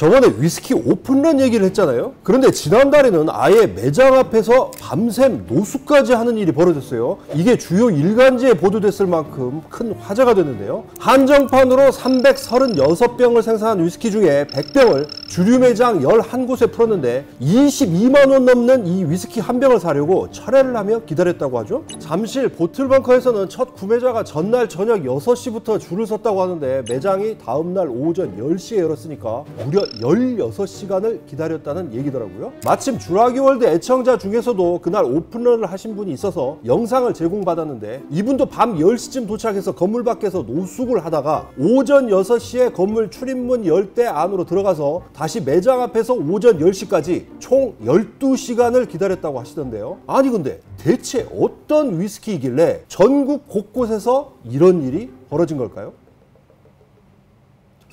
저번에 위스키 오픈런 얘기를 했잖아요. 그런데 지난달에는 아예 매장 앞에서 밤샘 노숙까지 하는 일이 벌어졌어요. 이게 주요 일간지에 보도됐을 만큼 큰 화제가 됐는데요. 한정판으로 336병을 생산한 위스키 중에 100병을 주류 매장 11곳에 풀었는데 22만원 넘는 이 위스키 한 병을 사려고 철회를 하며 기다렸다고 하죠. 잠실 보틀벙커에서는 첫 구매자가 전날 저녁 6시부터 줄을 섰다고 하는데 매장이 다음날 오전 10시에 열었으니까 무려 16시간을 기다렸다는 얘기더라고요. 마침 주라기월드 애청자 중에서도 그날 오픈런을 하신 분이 있어서 영상을 제공받았는데 이분도 밤 10시쯤 도착해서 건물 밖에서 노숙을 하다가 오전 6시에 건물 출입문 열대 안으로 들어가서 다시 매장 앞에서 오전 10시까지 총 12시간을 기다렸다고 하시던데요. 아니 근데 대체 어떤 위스키이길래 전국 곳곳에서 이런 일이 벌어진 걸까요?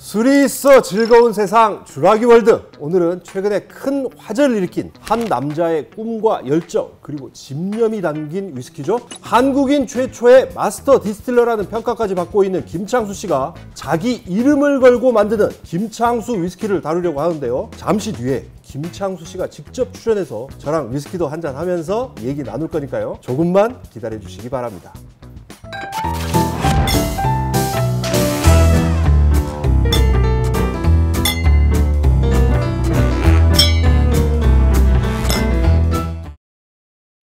술이 있어 즐거운 세상 주라기월드. 오늘은 최근에 큰 화제를 일으킨 한 남자의 꿈과 열정 그리고 집념이 담긴 위스키죠. 한국인 최초의 마스터 디스틸러라는 평가까지 받고 있는 김창수 씨가 자기 이름을 걸고 만드는 김창수 위스키를 다루려고 하는데요. 잠시 뒤에 김창수 씨가 직접 출연해서 저랑 위스키도 한잔 하면서 얘기 나눌 거니까요. 조금만 기다려 주시기 바랍니다.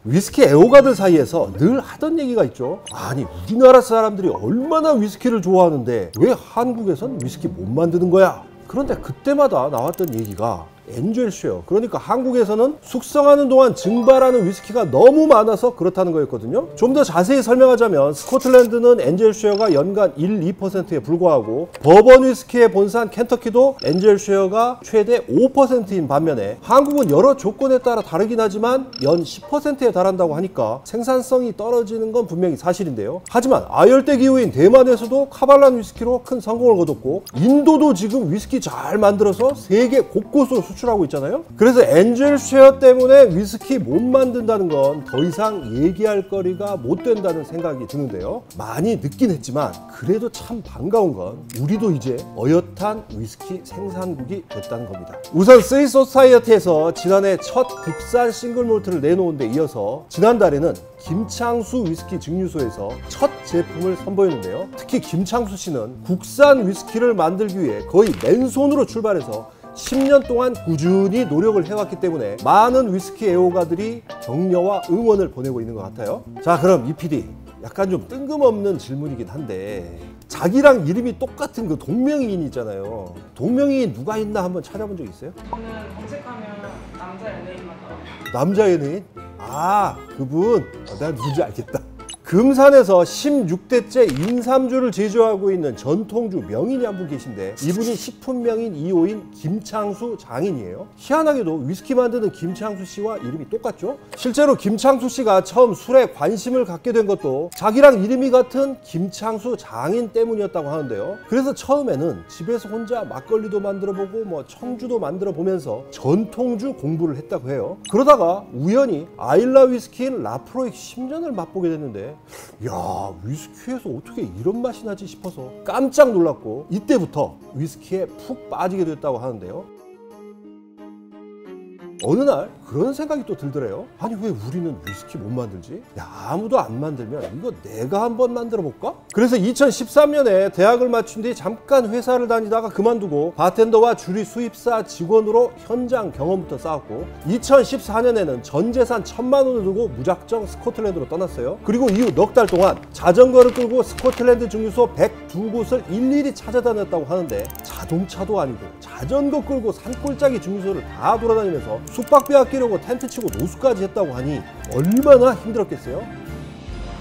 위스키 애호가들 사이에서 늘 하던 얘기가 있죠. 아니 우리나라 사람들이 얼마나 위스키를 좋아하는데 왜 한국에선 위스키 못 만드는 거야? 그런데 그때마다 나왔던 얘기가 엔젤쉐어, 그러니까 한국에서는 숙성하는 동안 증발하는 위스키가 너무 많아서 그렇다는 거였거든요. 좀 더 자세히 설명하자면 스코틀랜드는 엔젤쉐어가 연간 1-2%에 불과하고 버번 위스키의 본산 켄터키도 엔젤쉐어가 최대 5%인 반면에 한국은 여러 조건에 따라 다르긴 하지만 연 10%에 달한다고 하니까 생산성이 떨어지는 건 분명히 사실인데요. 하지만 아열대 기후인 대만에서도 카발란 위스키로 큰 성공을 거뒀고 인도도 지금 위스키 잘 만들어서 세계 곳곳으로 수출하고 있잖아요. 그래서 엔젤쉐어 때문에 위스키 못 만든다는 건 더 이상 얘기할 거리가 못 된다는 생각이 드는데요. 많이 늦긴 했지만 그래도 참 반가운 건 우리도 이제 어엿한 위스키 생산국이 됐다는 겁니다. 우선 스위소사이어티에서 지난해 첫 국산 싱글몰트를 내놓은 데 이어서 지난달에는 김창수 위스키 증류소에서 첫 제품을 선보였는데요. 특히 김창수 씨는 국산 위스키를 만들기 위해 거의 맨손으로 출발해서 10년 동안 꾸준히 노력을 해왔기 때문에 많은 위스키 애호가들이 격려와 응원을 보내고 있는 것 같아요. 자, 그럼 이 PD 약간 좀 뜬금없는 질문이긴 한데 자기랑 이름이 똑같은 그 동명이인 있잖아요. 동명이인 누가 있나 한번 찾아본 적 있어요? 저는 검색하면 남자 연예인만 나와요. 남자 연예인? 아, 그분? 내가 누군지 알겠다. 금산에서 16대째 인삼주를 제조하고 있는 전통주 명인이 한 분 계신데 이분이 식품명인 2호인 김창수 장인이에요. 희한하게도 위스키 만드는 김창수 씨와 이름이 똑같죠? 실제로 김창수 씨가 처음 술에 관심을 갖게 된 것도 자기랑 이름이 같은 김창수 장인 때문이었다고 하는데요. 그래서 처음에는 집에서 혼자 막걸리도 만들어보고 뭐 청주도 만들어보면서 전통주 공부를 했다고 해요. 그러다가 우연히 아일라 위스키인 라프로익 10년을 맛보게 됐는데 야, 위스키에서 어떻게 이런 맛이 나지 싶어서 깜짝 놀랐고 이때부터 위스키에 푹 빠지게 됐다고 하는데요. 어느 날 그런 생각이 또 들더래요. 아니 왜 우리는 위스키 못 만들지? 야, 아무도 안 만들면 이거 내가 한번 만들어 볼까? 그래서 2013년에 대학을 마친 뒤 잠깐 회사를 다니다가 그만두고 바텐더와 주류 수입사 직원으로 현장 경험부터 쌓았고 2014년에는 전 재산 1,000만 원을 두고 무작정 스코틀랜드로 떠났어요. 그리고 이후 넉 달 동안 자전거를 끌고 스코틀랜드 증류소 102곳을 일일이 찾아다녔다고 하는데 자동차도 아니고 자전거 끌고 산골짜기 증류소를 다 돌아다니면서 숙박비 아끼려고 텐트 치고 노숙까지 했다고 하니 얼마나 힘들었겠어요?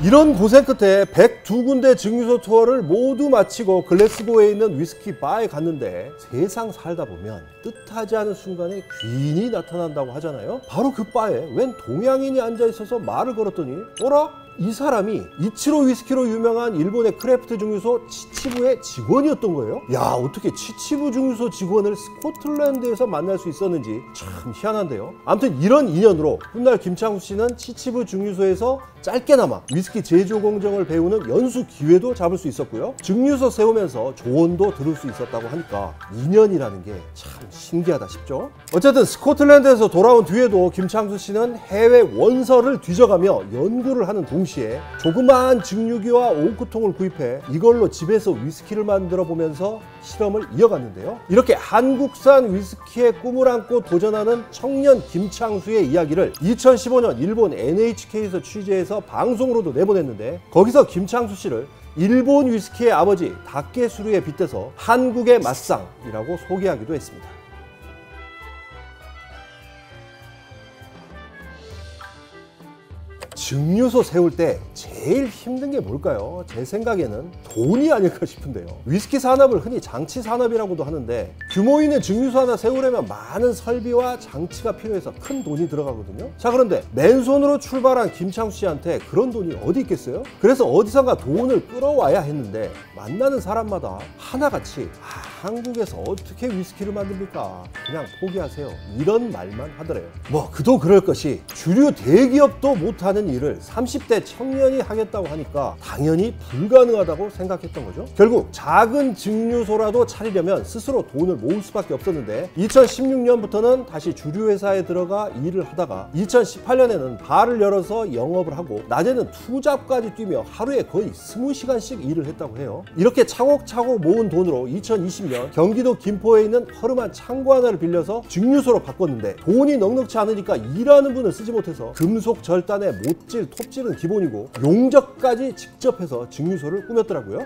이런 고생 끝에 102군데 증류소 투어를 모두 마치고 글래스고에 있는 위스키 바에 갔는데 세상 살다 보면 뜻하지 않은 순간에 귀인이 나타난다고 하잖아요. 바로 그 바에 웬 동양인이 앉아있어서 말을 걸었더니 어라? 이 사람이 이치로 위스키로 유명한 일본의 크래프트 증류소 치치부의 직원이었던 거예요. 야, 어떻게 치치부 증류소 직원을 스코틀랜드에서 만날 수 있었는지 참 희한한데요. 아무튼 이런 인연으로 훗날 김창수 씨는 치치부 증류소에서 짧게나마 위스키 제조 공정을 배우는 연수 기회도 잡을 수 있었고요. 증류소 세우면서 조언도 들을 수 있었다고 하니까 인연이라는 게 참 신기하다 싶죠. 어쨌든 스코틀랜드에서 돌아온 뒤에도 김창수 씨는 해외 원서를 뒤져가며 연구를 하는 동시에 조그마한 증류기와 오크통을 구입해 이걸로 집에서 위스키를 만들어 보면서 실험을 이어갔는데요. 이렇게 한국산 위스키의 꿈을 안고 도전하는 청년 김창수의 이야기를 2015년 일본 NHK에서 취재해서 방송으로도 내보냈는데, 거기서 김창수 씨를 일본 위스키의 아버지 다케수루에 빗대서 한국의 맛상이라고 소개하기도 했습니다. 증류소 세울 때 제일 힘든 게 뭘까요? 제 생각에는 돈이 아닐까 싶은데요. 위스키 산업을 흔히 장치 산업이라고도 하는데, 규모 있는 증류소 하나 세우려면 많은 설비와 장치가 필요해서 큰 돈이 들어가거든요. 자, 그런데 맨손으로 출발한 김창수 씨한테 그런 돈이 어디 있겠어요? 그래서 어디선가 돈을 끌어와야 했는데, 만나는 사람마다 하나같이 한국에서 어떻게 위스키를 만듭니까? 그냥 포기하세요, 이런 말만 하더래요. 뭐 그도 그럴 것이 주류 대기업도 못하는 일을 30대 청년이 하겠다고 하니까 당연히 불가능하다고 생각했던 거죠. 결국 작은 증류소라도 차리려면 스스로 돈을 모을 수밖에 없었는데, 2016년부터는 다시 주류 회사에 들어가 일을 하다가 2018년에는 바를 열어서 영업을 하고 낮에는 투잡까지 뛰며 하루에 거의 20시간씩 일을 했다고 해요. 이렇게 차곡차곡 모은 돈으로 2020년 경기도 김포에 있는 허름한 창고 하나를 빌려서 증류소로 바꿨는데, 돈이 넉넉치 않으니까 일하는 분을 쓰지 못해서 금속 절단에 못질, 톱질은 기본이고 용접까지 직접 해서 증류소를 꾸몄더라고요.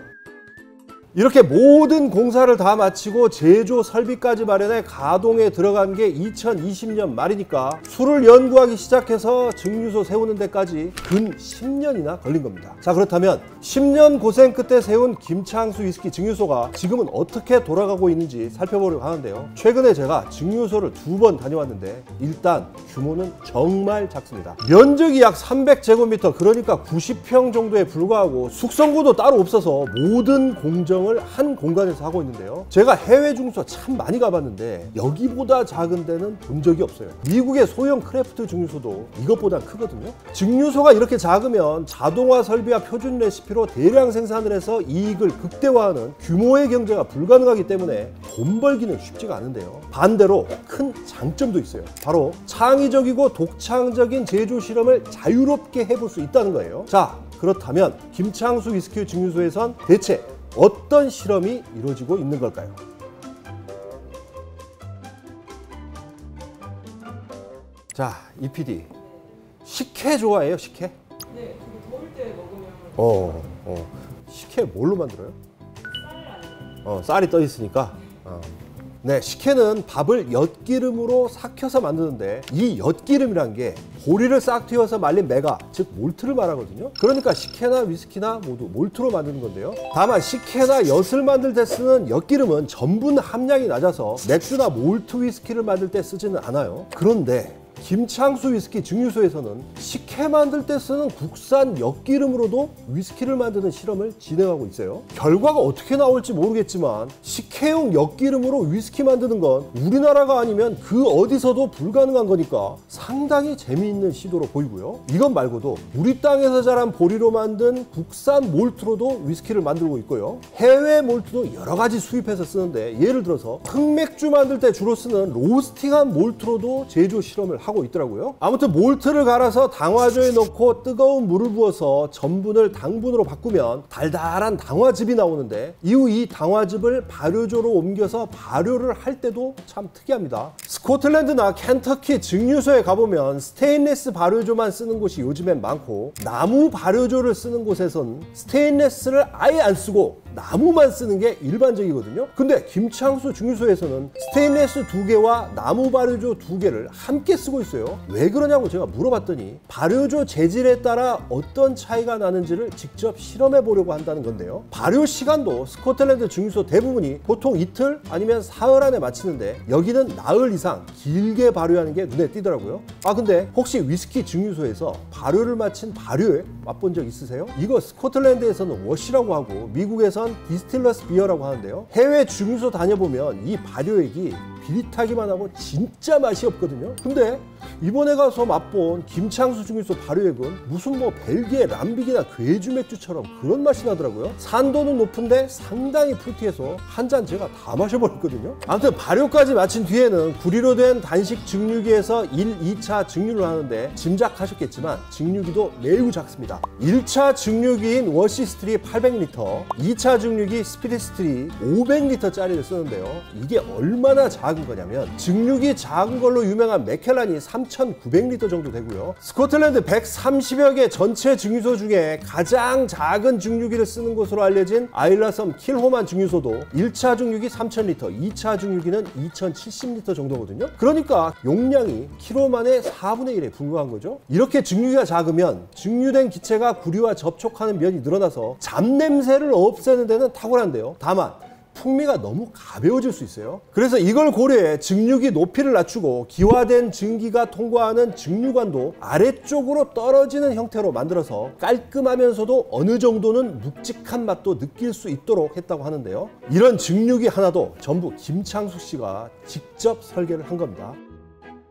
이렇게 모든 공사를 다 마치고 제조 설비까지 마련해 가동에 들어간 게 2020년 말이니까 술을 연구하기 시작해서 증류소 세우는 데까지 근 10년이나 걸린 겁니다. 자, 그렇다면 10년 고생 끝에 세운 김창수 위스키 증류소가 지금은 어떻게 돌아가고 있는지 살펴보려고 하는데요. 최근에 제가 증류소를 2번 다녀왔는데 일단 규모는 정말 작습니다. 면적이 약 300제곱미터, 그러니까 90평 정도에 불과하고 숙성고도 따로 없어서 모든 공정을 한 공간에서 하고 있는데요. 제가 해외 증류소 참 많이 가봤는데 여기보다 작은 데는 본 적이 없어요. 미국의 소형 크래프트 증류소도 이것보다 크거든요. 증류소가 이렇게 작으면 자동화 설비와 표준 레시피로 대량 생산을 해서 이익을 극대화하는 규모의 경제가 불가능하기 때문에 돈 벌기는 쉽지가 않은데요. 반대로 큰 장점도 있어요. 바로 창의적이고 독창적인 제조 실험을 자유롭게 해볼 수 있다는 거예요. 자, 그렇다면 김창수 위스키 증류소에선 대체 어떤 실험이 이루어지고 있는 걸까요? 자, 이 PD, 식혜 좋아해요? 식혜? 네, 저도 더울 때 먹으면 식혜 뭘로 만들어요? 쌀 아니에요? 쌀이 떠 있으니까. 네, 식혜는 밥을 엿기름으로 삭혀서 만드는데, 이 엿기름이란 게 보리를 싹 튀어서 말린 메가, 즉 몰트를 말하거든요. 그러니까 식혜나 위스키나 모두 몰트로 만드는 건데요. 다만 식혜나 엿을 만들 때 쓰는 엿기름은 전분 함량이 낮아서 맥주나 몰트 위스키를 만들 때 쓰지는 않아요. 그런데 김창수 위스키 증류소에서는 식혜 만들 때 쓰는 국산 엿기름으로도 위스키를 만드는 실험을 진행하고 있어요. 결과가 어떻게 나올지 모르겠지만 식혜용 엿기름으로 위스키 만드는 건 우리나라가 아니면 그 어디서도 불가능한 거니까 상당히 재미있는 시도로 보이고요. 이것 말고도 우리 땅에서 자란 보리로 만든 국산 몰트로도 위스키를 만들고 있고요. 해외 몰트도 여러 가지 수입해서 쓰는데, 예를 들어서 흑맥주 만들 때 주로 쓰는 로스팅한 몰트로도 제조 실험을 하고 있더라고요. 아무튼 몰트를 갈아서 당화조에 넣고 뜨거운 물을 부어서 전분을 당분으로 바꾸면 달달한 당화즙이 나오는데, 이후 이 당화즙을 발효조로 옮겨서 발효를 할 때도 참 특이합니다. 스코틀랜드나 켄터키 증류소에 가보면 스테인리스 발효조만 쓰는 곳이 요즘엔 많고, 나무 발효조를 쓰는 곳에선 스테인리스를 아예 안 쓰고 나무만 쓰는 게 일반적이거든요. 근데 김창수 증류소에서는 스테인리스 2개와 나무 발효조 2개를 함께 쓰고 있어요. 왜 그러냐고 제가 물어봤더니 발효조 재질에 따라 어떤 차이가 나는지를 직접 실험해 보려고 한다는 건데요. 발효 시간도 스코틀랜드 증류소 대부분이 보통 이틀 아니면 사흘 안에 마치는데 여기는 나흘 이상 길게 발효하는 게 눈에 띄더라고요. 아 근데 혹시 위스키 증류소에서 발효를 마친 발효액 맛본 적 있으세요? 이거 스코틀랜드에서는 워시라고 하고 미국에선 디스틸러스 비어라고 하는데요. 해외 증류소 다녀보면 이 발효액이 비릿하기만 하고 진짜 맛이 없거든요. 근데 이번에 가서 맛본 김창수 증류소 발효액은 무슨 뭐 벨기에 람빅이나 괴주 맥주처럼 그런 맛이 나더라고요. 산도는 높은데 상당히 프루티해서 한 잔 제가 다 마셔버렸거든요. 아무튼 발효까지 마친 뒤에는 구리로 된 단식 증류기에서 1, 2차 증류를 하는데 짐작하셨겠지만 증류기도 매우 작습니다. 1차 증류기인 워시스틸이 800L, 2차 증류기 스피릿스틸이 500L짜리를 쓰는데요. 이게 얼마나 작은 거냐면 증류기 작은 걸로 유명한 맥켈란이 3,900L 정도 되고요. 스코틀랜드 130여 개 전체 증류소 중에 가장 작은 증류기를 쓰는 곳으로 알려진 아일라섬 킬호만 증류소도 1차 증류기 3,000L, 2차 증류기는 2,070L 정도거든요. 그러니까 용량이 킬호만의 4분의 1에 불과한 거죠. 이렇게 증류기가 작으면 증류된 기체가 구리와 접촉하는 면이 늘어나서 잡냄새를 없애는 데는 탁월한데요. 다만 풍미가 너무 가벼워질 수 있어요. 그래서 이걸 고려해 증류기 높이를 낮추고 기화된 증기가 통과하는 증류관도 아래쪽으로 떨어지는 형태로 만들어서 깔끔하면서도 어느 정도는 묵직한 맛도 느낄 수 있도록 했다고 하는데요. 이런 증류기 하나도 전부 김창수 씨가 직접 설계를 한 겁니다.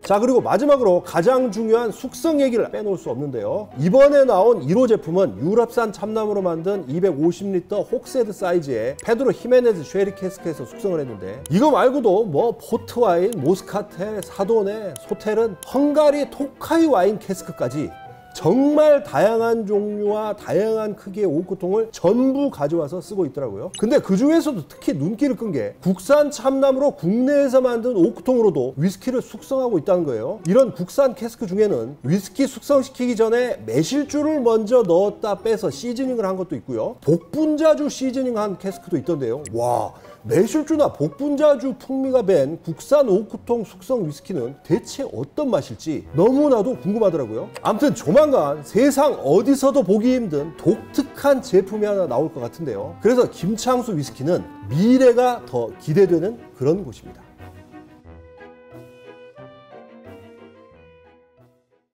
자, 그리고 마지막으로 가장 중요한 숙성 얘기를 빼놓을 수 없는데요. 이번에 나온 1호 제품은 유럽산 참나무로 만든 250L 혹세드 사이즈의 페드로 히메네즈 쉐리 캐스크에서 숙성을 했는데 이거 말고도 뭐 포트와인, 모스카텔, 사도네, 소텔은 헝가리 토카이 와인 캐스크까지 정말 다양한 종류와 다양한 크기의 오크통을 전부 가져와서 쓰고 있더라고요. 근데 그 중에서도 특히 눈길을 끈 게 국산 참나무로 국내에서 만든 오크통으로도 위스키를 숙성하고 있다는 거예요. 이런 국산 캐스크 중에는 위스키 숙성시키기 전에 매실주를 먼저 넣었다 빼서 시즈닝을 한 것도 있고요. 복분자주 시즈닝한 캐스크도 있던데요. 와, 매실주나 복분자주 풍미가 밴 국산 오크통 숙성 위스키는 대체 어떤 맛일지 너무나도 궁금하더라고요. 아무튼 조만간 세상 어디서도 보기 힘든 독특한 제품이 하나 나올 것 같은데요. 그래서 김창수 위스키는 미래가 더 기대되는 그런 곳입니다.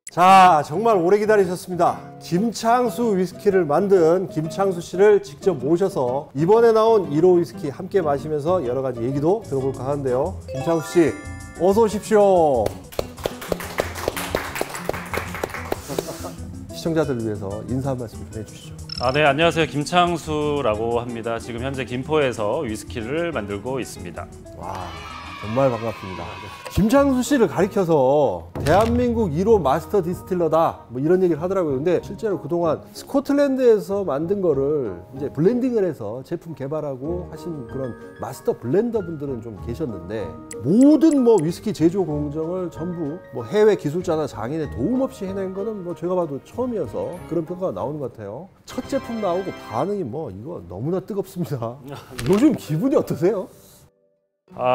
자, 정말 오래 기다리셨습니다. 김창수 위스키를 만든 김창수 씨를 직접 모셔서 이번에 나온 1호 위스키 함께 마시면서 여러 가지 얘기도 들어볼까 하는데요. 김창수 씨, 어서 오십시오. 시청자들을 위해서 인사 한 말씀 좀 해주시죠. 네, 안녕하세요. 김창수라고 합니다. 지금 현재 김포에서 위스키를 만들고 있습니다. 와, 정말 반갑습니다. 김창수 씨를 가리켜서 대한민국 1호 마스터 디스틸러다 뭐 이런 얘기를 하더라고요. 근데 실제로 그동안 스코틀랜드에서 만든 거를 이제 블렌딩을 해서 제품 개발하고 하신 그런 마스터 블렌더 분들은 좀 계셨는데 모든 뭐 위스키 제조 공정을 전부 뭐 해외 기술자나 장인의 도움 없이 해낸 거는 뭐 제가 봐도 처음이어서 그런 평가가 나오는 것 같아요. 첫 제품 나오고 반응이 뭐 이거 너무나 뜨겁습니다. 요즘 기분이 어떠세요?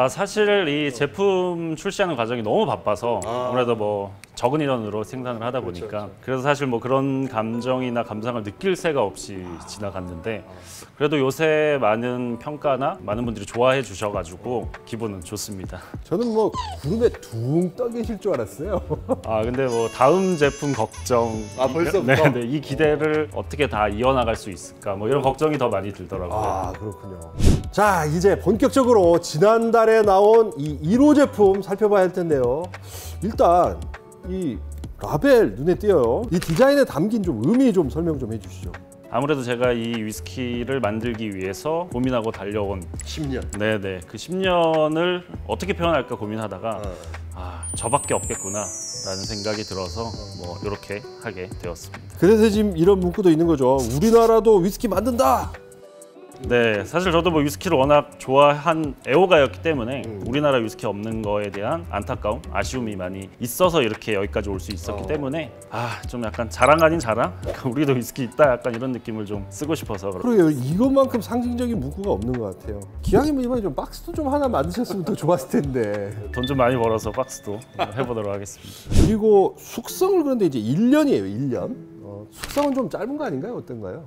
사실 이 제품 출시하는 과정이 너무 바빠서 아무래도 뭐 적은 인원으로 생산을 하다 보니까 그래서 사실 뭐 그런 감정이나 감상을 느낄 새가 없이 지나갔는데 그래도 요새 많은 평가나 많은 분들이 좋아해 주셔가지고 기분은 좋습니다. 저는 뭐 구름에 둥 떠 계실 줄 알았어요. 근데 뭐 다음 제품 걱정. 벌써부터? 네, 이 기대를 어떻게 다 이어나갈 수 있을까 뭐 이런 걱정이 더 많이 들더라고요. 그렇군요. 자, 이제 본격적으로 지난달에 나온 이 1호 제품 살펴봐야 할 텐데요. 일단 이 라벨 눈에 띄어요. 이 디자인에 담긴 좀 의미 좀 설명 좀 해주시죠. 아무래도 제가 이 위스키를 만들기 위해서 고민하고 달려온 10년. 네네, 그 10년을 어떻게 표현할까 고민하다가 저밖에 없겠구나 라는 생각이 들어서 뭐 이렇게 하게 되었습니다. 그래서 지금 이런 문구도 있는 거죠. 우리나라도 위스키 만든다. 네, 사실 저도 뭐 위스키를 워낙 좋아한 애호가였기 때문에 우리나라 위스키 없는 거에 대한 안타까움, 아쉬움이 많이 있어서 이렇게 여기까지 올 수 있었기 때문에 좀 약간 자랑 아닌 자랑? 우리도 위스키 있다 약간 이런 느낌을 좀 쓰고 싶어서 그러게요. 이것만큼 상징적인 문구가 없는 것 같아요. 기왕이면 이번에 좀 박스도 좀 하나 만드셨으면 더 좋았을 텐데. 돈 좀 많이 벌어서 박스도 해보도록 하겠습니다. 그리고 숙성을 그런데 이제 1년이에요. 1년. 숙성은 좀 짧은 거 아닌가요? 어떤가요?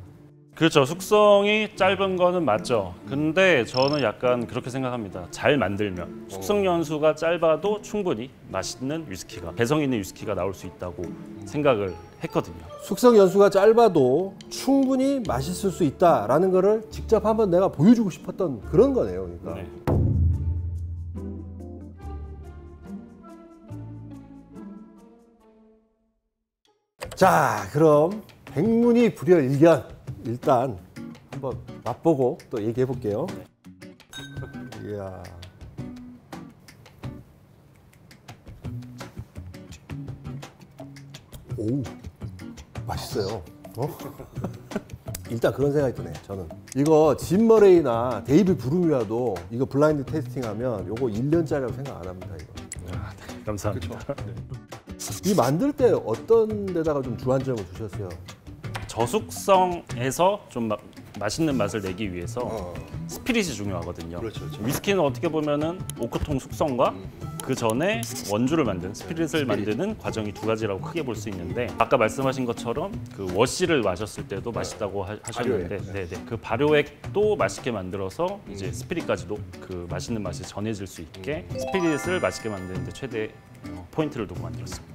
그렇죠. 숙성이 짧은 거는 맞죠. 근데 저는 약간 그렇게 생각합니다. 잘 만들면 숙성 연수가 짧아도 충분히 맛있는 위스키가, 개성 있는 위스키가 나올 수 있다고 생각을 했거든요. 숙성 연수가 짧아도 충분히 맛있을 수 있다라는 거를 직접 한번 내가 보여주고 싶었던 그런 거네요. 그러니까. 네. 자, 그럼 백문이 불여일견 일단 한번 맛보고 또 얘기해 볼게요. 이야. 오, 맛있어요. 일단 그런 생각이 드네. 저는 이거 짐 머레이나 데이비 브룸이라도 이거 블라인드 테스팅하면 요거 1년짜리라고 생각 안 합니다. 이거. 감사합니다. 이 만들 때 어떤 데다가 좀 주안점을 두셨어요? 저숙성에서 좀 맛있는 맛을 내기 위해서 스피릿이 중요하거든요. 그렇죠. 위스키는 어떻게 보면은 오크통 숙성과 그 전에 원주를 만든 스피릿을 만드는 과정이 두 가지라고 크게 볼 수 있는데, 아까 말씀하신 것처럼 그 워시를 마셨을 때도 맛있다고 하셨는데, 네네. 그 발효액도 맛있게 만들어서 이제 스피릿까지도 그 맛있는 맛이 전해질 수 있게 스피릿을 맛있게 만드는데 최대 포인트를 두고 만들었습니다.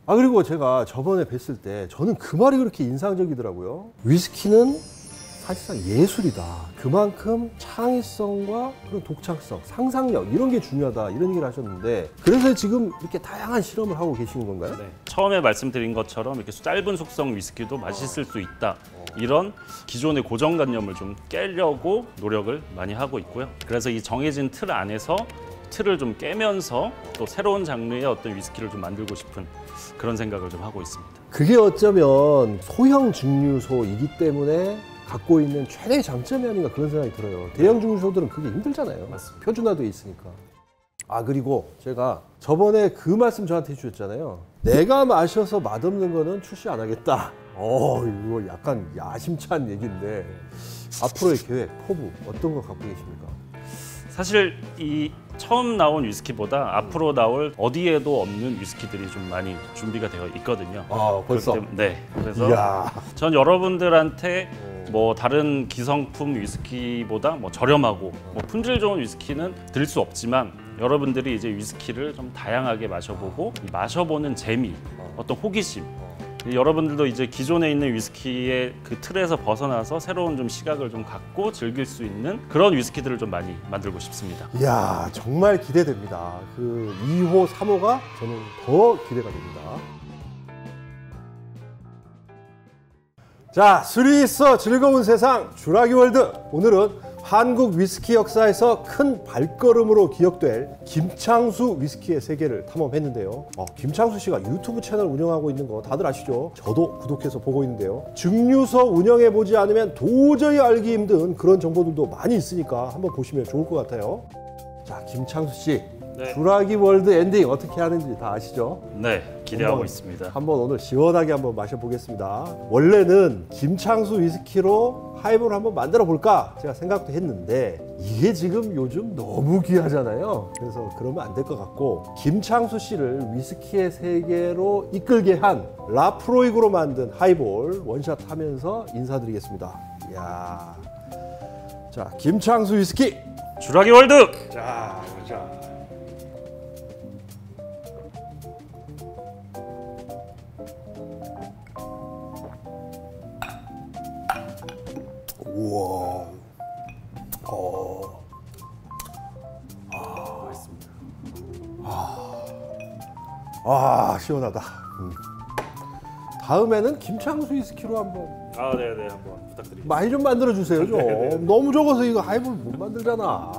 그리고 제가 저번에 뵀을 때 저는 그 말이 그렇게 인상적이더라고요. 위스키는 사실상 예술이다. 그만큼 창의성과 그런 독창성, 상상력 이런 게 중요하다. 이런 얘기를 하셨는데, 그래서 지금 이렇게 다양한 실험을 하고 계시는 건가요? 네. 처음에 말씀드린 것처럼 이렇게 짧은 숙성 위스키도 맛있을 수 있다. 이런 기존의 고정관념을 좀 깨려고 노력을 많이 하고 있고요. 그래서 이 정해진 틀 안에서 틀을 좀 깨면서 또 새로운 장르의 어떤 위스키를 좀 만들고 싶은 그런 생각을 좀 하고 있습니다. 그게 어쩌면 소형 증류소이기 때문에 갖고 있는 최대의 장점이 아닌가 그런 생각이 들어요. 대형 증류소들은 그게 힘들잖아요. 맞습니다. 표준화되어 있으니까. 그리고 제가 저번에 그 말씀 저한테 해주셨잖아요. 내가 마셔서 맛없는 거는 출시 안 하겠다. 이거 약간 야심찬 얘기인데 앞으로의 계획, 포부 어떤 거 갖고 계십니까? 사실 이 처음 나온 위스키보다 앞으로 나올 어디에도 없는 위스키들이 좀 많이 준비가 되어 있거든요. 벌써? 그렇기 때문에, 네. 그래서 이야. 전 여러분들한테 뭐 다른 기성품 위스키보다 뭐 저렴하고 뭐 품질 좋은 위스키는 드릴 수 없지만, 여러분들이 이제 위스키를 좀 다양하게 마셔보고 이 마셔보는 재미, 어떤 호기심, 여러분들도 이제 기존에 있는 위스키의 그 틀에서 벗어나서 새로운 좀 시각을 좀 갖고 즐길 수 있는 그런 위스키들을 좀 많이 만들고 싶습니다. 이야, 정말 기대됩니다. 그 2호, 3호가 저는 더 기대가 됩니다. 자, 술이 있어 즐거운 세상 주라기 월드. 오늘은 한국 위스키 역사에서 큰 발걸음으로 기억될 김창수 위스키의 세계를 탐험했는데요. 김창수 씨가 유튜브 채널 운영하고 있는 거 다들 아시죠? 저도 구독해서 보고 있는데요. 증류소 운영해보지 않으면 도저히 알기 힘든 그런 정보들도 많이 있으니까 한번 보시면 좋을 것 같아요. 자, 김창수 씨, 네. 주라기 월드 엔딩 어떻게 하는지 다 아시죠? 네, 기대하고 있습니다. 한번 오늘 시원하게 한번 마셔보겠습니다. 원래는 김창수 위스키로 하이볼 한번 만들어 볼까 제가 생각도 했는데, 이게 지금 요즘 너무 귀하잖아요. 그래서 그러면 안 될 것 같고, 김창수 씨를 위스키의 세계로 이끌게 한 라프로이그로 만든 하이볼 원샷 하면서 인사드리겠습니다. 이야, 자, 김창수 위스키 주라기 월드! 자. 우와. 맛있습니다. 시원하다. 다음에는 김창수 위스키로 한번 네네, 한번 부탁드립니다. 많이 좀 만들어 주세요. 좀 너무 적어서 이거 하이볼 못 만들잖아.